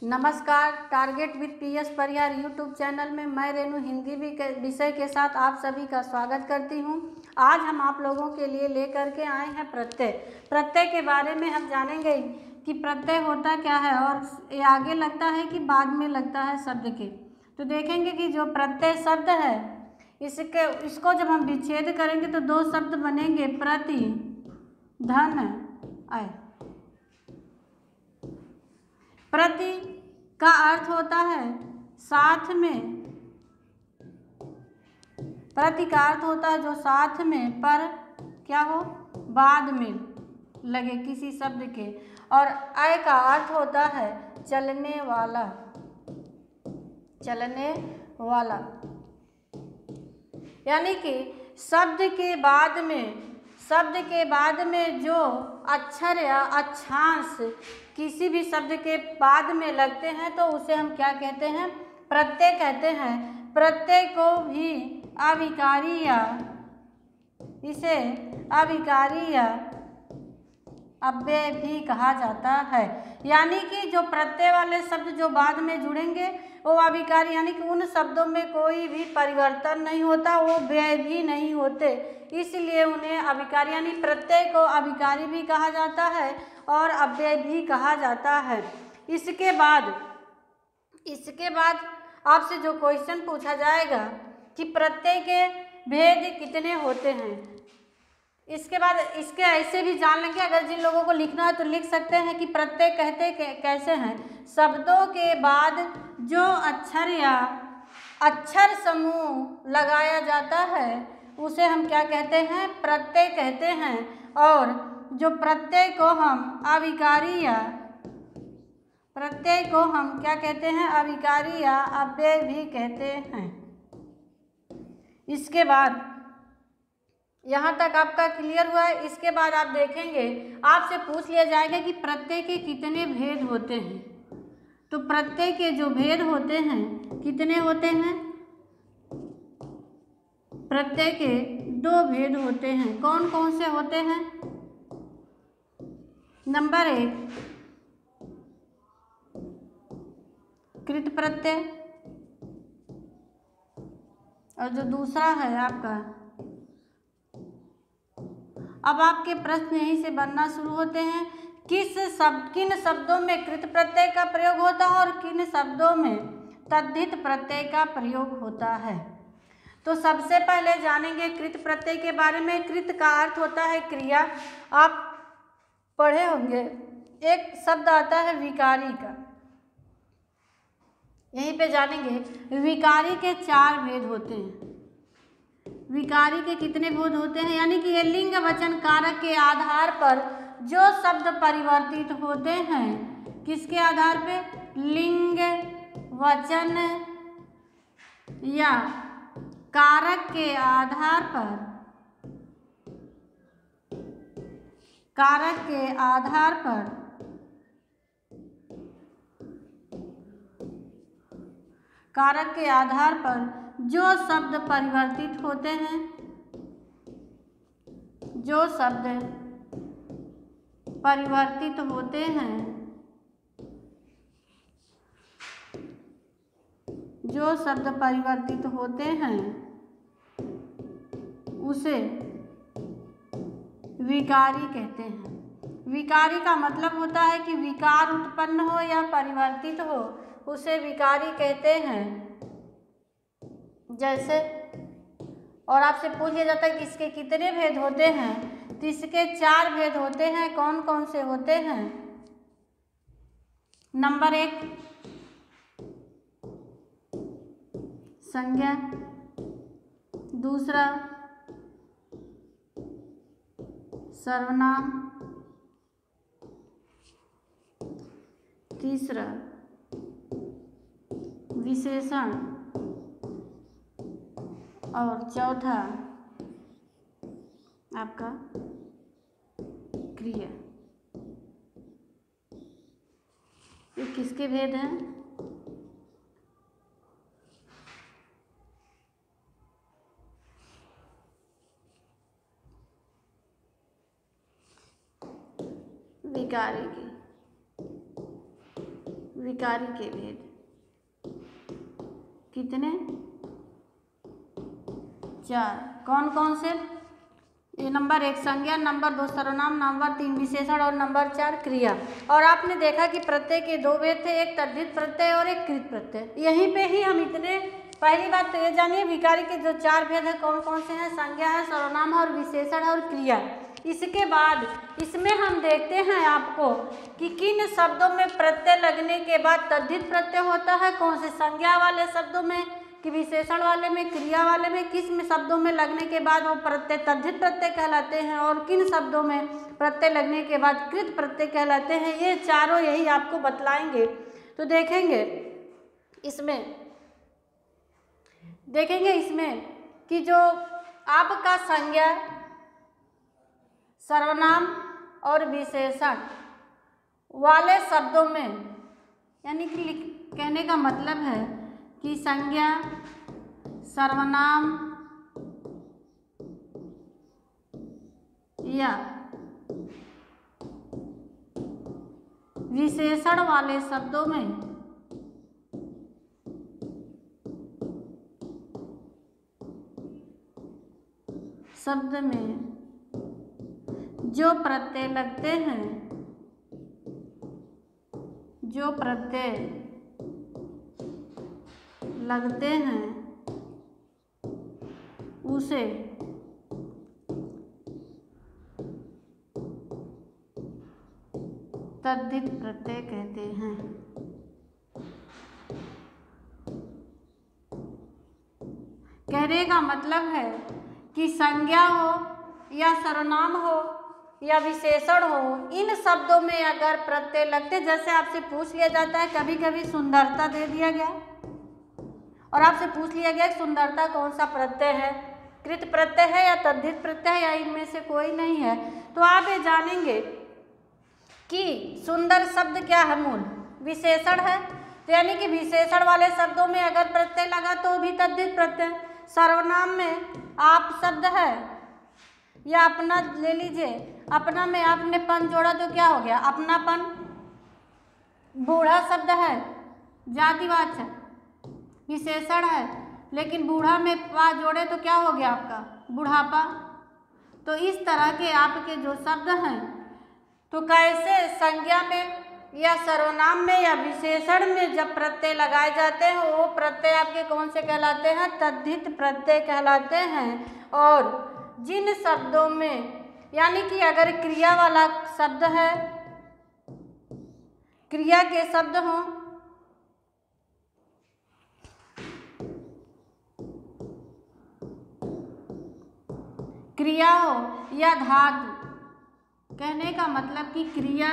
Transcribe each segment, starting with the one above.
नमस्कार। Target with PS Parihar YouTube channel में मैं रेनू हिंदी विषय के साथ आप सभी का स्वागत करती हूं। आज हम आप लोगों के लिए लेकर के आए हैं प्रत्यय। प्रत्यय के बारे में हम जानेंगे कि प्रत्यय होता क्या है और ये आगे लगता है कि बाद में लगता है शब्द के। तो देखेंगे कि जो प्रत्यय शब्द है इसको जब हम विच्छेद करेंगे तो दो शब्द बनेंगे, प्रति धन आय। प्रति का अर्थ होता है साथ में, प्रति का अर्थ होता है जो साथ में, पर क्या हो, बाद में लगे किसी शब्द के। और अय का अर्थ होता है चलने वाला, चलने वाला। यानी कि शब्द के बाद में जो अक्षर या अक्षांश किसी भी शब्द के बाद में लगते हैं तो उसे हम क्या कहते हैं, प्रत्यय कहते हैं। प्रत्यय को भी अविकारी या इसे अविकारी या अव्यय भी कहा जाता है। यानी कि जो प्रत्यय वाले शब्द जो बाद में जुड़ेंगे वो अविकारी, यानी कि उन शब्दों में कोई भी परिवर्तन नहीं होता, वो व्यय भी नहीं होते, इसलिए उन्हें अविकारी यानी प्रत्यय को अविकारी भी कहा जाता है और अव्यय भी कहा जाता है। इसके बाद आपसे जो क्वेश्चन पूछा जाएगा कि प्रत्यय के भेद कितने होते हैं, इसके बाद इसके ऐसे भी जान लेंगे। अगर जिन लोगों को लिखना है तो लिख सकते हैं कि प्रत्यय कहते कैसे हैं। शब्दों के बाद जो अक्षर या अक्षर समूह लगाया जाता है उसे हम क्या कहते हैं, प्रत्यय कहते हैं। और जो प्रत्यय को हम क्या कहते हैं, अविकारी या अव्यय भी कहते हैं। इसके बाद यहाँ तक आपका क्लियर हुआ है। इसके बाद आप देखेंगे, आपसे पूछ लिया जाएगा कि प्रत्यय के कितने भेद होते हैं। तो प्रत्यय के जो भेद होते हैं कितने होते हैं, प्रत्यय के दो भेद होते हैं। कौन कौन से होते हैं? नंबर 1 कृत प्रत्यय, और जो दूसरा है आपका, अब आपके प्रश्न यहीं से बनना शुरू होते हैं। किन शब्दों में कृत प्रत्यय का प्रयोग होता है और किन शब्दों में तद्धित प्रत्यय का प्रयोग होता है। तो सबसे पहले जानेंगे कृत प्रत्यय के बारे में। कृत का अर्थ होता है क्रिया। आप पढ़े होंगे एक शब्द आता है विकारी का, यहीं पे जानेंगे विकारी के 4 भेद होते हैं। विकारी के कितने भेद होते हैं, यानी कि ये लिंग वचन कारक के आधार पर जो शब्द परिवर्तित होते हैं, किसके आधार पे, लिंग वचन या कारक के आधार पर, कारक के आधार पर कारक के आधार पर जो शब्द परिवर्तित होते हैं, जो शब्द परिवर्तित होते हैं, जो शब्द परिवर्तित होते हैं उसे विकारी कहते हैं। विकारी का मतलब होता है कि विकार उत्पन्न हो या परिवर्तित हो, उसे विकारी कहते हैं। जैसे, और आपसे पूछ लिया जाता है कि इसके कितने भेद होते हैं, तो इसके 4 भेद होते हैं। कौन कौन से होते हैं? नंबर 1 संज्ञा, दूसरा सर्वनाम, तीसरा विशेषण और चौथा आपका क्रिया। ये किसके भेद हैं? विकारी के। विकारी के भेद कितने? 4। कौन कौन से? ये नंबर 1 संज्ञा, नंबर 2 सर्वनाम, नंबर 3 विशेषण और नंबर 4 क्रिया। और आपने देखा कि प्रत्यय के 2 भेद थे, एक तद्धित प्रत्यय और एक कृत प्रत्यय। यहीं पे ही हम इतने, पहली बात तो ये जानिए विकारी के जो 4 भेद हैं कौन कौन से हैं? संज्ञा है, सर्वनाम है और विशेषण है और क्रिया। इसके बाद इसमें हम देखते हैं आपको कि किन शब्दों में प्रत्यय लगने के बाद तद्धित प्रत्यय होता है, कौन से संज्ञा वाले शब्दों में कि विशेषण वाले में, क्रिया वाले में, किस में शब्दों में लगने के बाद वो प्रत्यय तद्धित प्रत्यय कहलाते हैं और किन शब्दों में प्रत्यय लगने के बाद कृत प्रत्यय कहलाते हैं। ये चारों यही आपको बतलाएंगे। तो देखेंगे इसमें कि जो आपका संज्ञा, सर्वनाम और विशेषण वाले शब्दों में, यानी कि कहने का मतलब है कि संज्ञा, सर्वनाम या विशेषण वाले शब्दों में शब्द में जो प्रत्यय लगते हैं, उसे तद्धित प्रत्यय कहते हैं। कहने का मतलब है कि संज्ञा हो या सर्वनाम हो या विशेषण हो, इन शब्दों में अगर प्रत्यय लगते, जैसे आपसे पूछ लिया जाता है कभी कभी सुंदरता दे दिया गया और आपसे पूछ लिया गया सुंदरता कौन सा प्रत्यय है, कृत प्रत्यय है या तद्धित प्रत्यय है या इनमें से कोई नहीं है, तो आप ये जानेंगे कि सुंदर शब्द क्या है? मूल विशेषण है, तो यानी कि विशेषण वाले शब्दों में अगर प्रत्यय लगा तो भी तद्धित प्रत्यय। सर्वनाम में आप शब्द है या अपना ले लीजिए, अपना में आपने पन जोड़ा तो क्या हो गया? अपनापन। बूढ़ा शब्द है, जातिवाचक विशेषण है, लेकिन बूढ़ा में पा जोड़े तो क्या हो गया आपका? बुढ़ापा। तो इस तरह के आपके जो शब्द हैं, तो कैसे संज्ञा में या सर्वनाम में या विशेषण में जब प्रत्यय लगाए जाते हैं वो प्रत्यय आपके कौन से कहलाते हैं? तद्धित प्रत्यय कहलाते हैं। और जिन शब्दों में, यानी कि अगर क्रिया वाला शब्द है, क्रिया के शब्द हों, क्रिया हो या धातु, कहने का मतलब कि क्रिया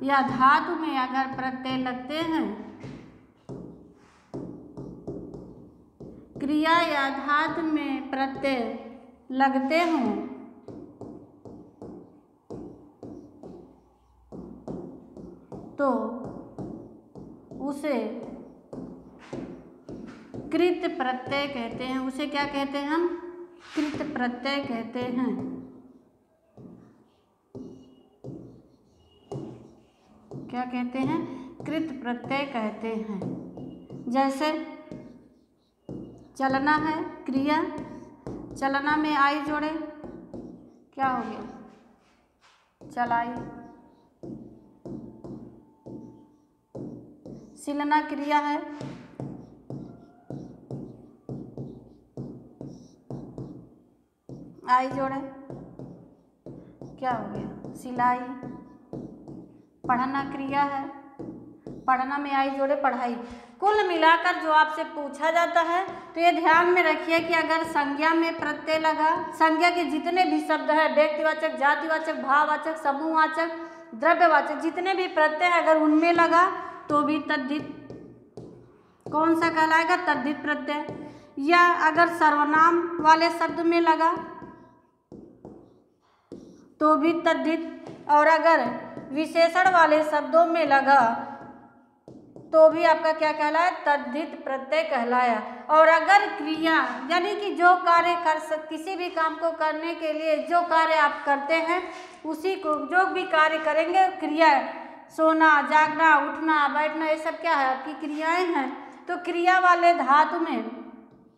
या धातु में अगर प्रत्यय लगते हैं, क्रिया या धातु में प्रत्यय लगते हों, तो उसे कृत प्रत्यय कहते हैं। उसे क्या कहते हैं हम? कृत प्रत्यय कहते हैं। क्या कहते हैं? कृत प्रत्यय कहते हैं। जैसे चलना है, क्रिया, चलना में आई जोड़े क्या हो गया? चलाई। सिलना क्रिया है, आई जोड़े क्या हो गया? सिलाई। पढ़ना क्रिया है, पढ़ना में आई जोड़े पढ़ाई। कुल मिलाकर जो आपसे पूछा जाता है तो ये ध्यान में रखिए कि अगर संज्ञा में प्रत्यय लगा, संज्ञा के जितने भी शब्द है, व्यक्तिवाचक, जातिवाचक, भाववाचक, समूहवाचक, द्रव्यवाचक, जितने भी प्रत्यय अगर उनमें लगा तो भी तद्धित कौन सा कहलाएगा? तद्धित प्रत्यय। या अगर सर्वनाम वाले शब्द में लगा तो भी तद्धित, और अगर विशेषण वाले शब्दों में लगा तो भी आपका क्या कहलाया? तद्धित प्रत्यय कहलाया। और अगर क्रिया, यानी कि जो कार्य किसी भी काम को करने के लिए जो कार्य आप करते हैं, उसी को जो भी कार्य करेंगे क्रिया सोना, जागना, उठना, बैठना, ये सब क्या है? आपकी क्रियाएं हैं। तो क्रिया वाले धातु में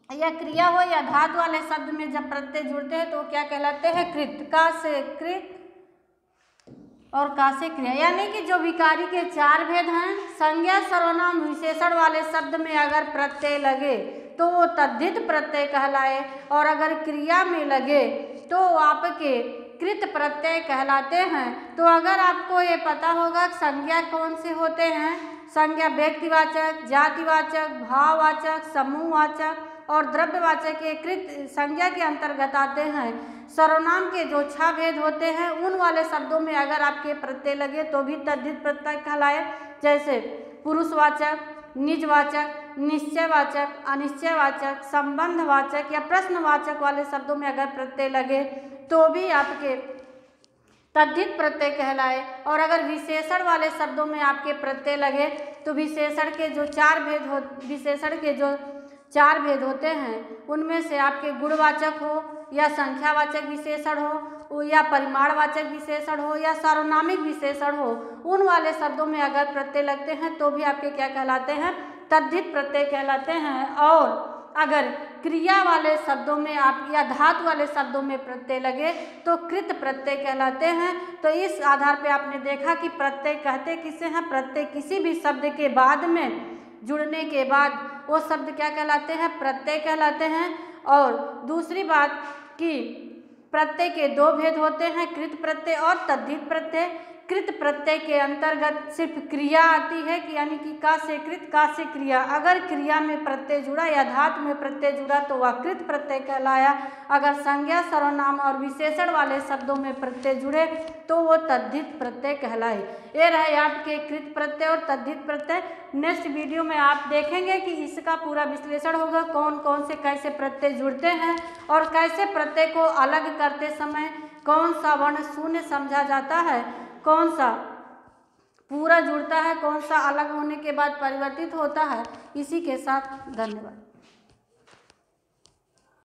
या क्रिया हो या धातु वाले शब्द में जब प्रत्यय जुड़ते हैं तो क्या कहलाते हैं? कृत। का से कृत और का से क्रिया, यानी कि जो विकारी के 4 भेद हैं, संज्ञा, सर्वनाम, विशेषण वाले शब्द में अगर प्रत्यय लगे तो वो तद्धित प्रत्यय कहलाए, और अगर क्रिया में लगे तो आपके कृत प्रत्यय कहलाते हैं। तो अगर आपको ये पता होगा संज्ञा कौन से होते हैं, संज्ञा व्यक्तिवाचक, जातिवाचक, भाववाचक, समूहवाचक और द्रव्यवाचक के कृत संज्ञा के अंतर्गत आते हैं। सर्वनाम के जो 6 भेद होते हैं उन वाले शब्दों में अगर आपके प्रत्यय लगे तो भी तद्धित प्रत्यय कहलाए, जैसे पुरुषवाचक, निजवाचक, निश्चयवाचक, अनिश्चयवाचक, संबंधवाचक या प्रश्नवाचक वाले शब्दों में अगर प्रत्यय लगे तो भी आपके तद्धित प्रत्यय कहलाए। और अगर विशेषण वाले शब्दों में आपके प्रत्यय लगे तो विशेषण के जो 4 भेद होते हैं उनमें से आपके गुणवाचक हो या संख्यावाचक विशेषण हो या परिमाणवाचक विशेषण हो या सार्वनामिक विशेषण हो, उन वाले शब्दों में अगर प्रत्यय लगते हैं तो भी आपके क्या कहलाते हैं? तद्धित प्रत्यय कहलाते हैं। और अगर क्रिया वाले शब्दों में आप या धातु वाले शब्दों में प्रत्यय लगे तो कृत प्रत्यय कहलाते हैं। तो इस आधार पे आपने देखा कि प्रत्यय कहते किसे हैं? प्रत्यय किसी भी शब्द के बाद में जुड़ने के बाद वो शब्द क्या कहलाते हैं? प्रत्यय कहलाते हैं। और दूसरी बात कि प्रत्यय के 2 भेद होते हैं, कृत प्रत्यय और तद्धित प्रत्यय। कृत प्रत्यय के अंतर्गत सिर्फ क्रिया आती है कि यानी कि का से कृत, का से क्रिया। अगर क्रिया में प्रत्यय जुड़ा या धातु में प्रत्यय जुड़ा तो वह कृत प्रत्यय कहलाया। अगर संज्ञा, सर्वनाम और विशेषण वाले शब्दों में प्रत्यय जुड़े तो वो तद्धित प्रत्यय कहलाए। ये रहे आपके कृत प्रत्यय और तद्धित प्रत्यय। नेक्स्ट वीडियो में आप देखेंगे कि इसका पूरा विश्लेषण होगा, कौन कौन से कैसे प्रत्यय जुड़ते हैं और कैसे प्रत्यय को अलग करते समय कौन सा वर्ण शून्य समझा जाता है, कौन सा पूरा जुड़ता है, कौन सा अलग होने के बाद परिवर्तित होता है। इसी के साथ धन्यवाद।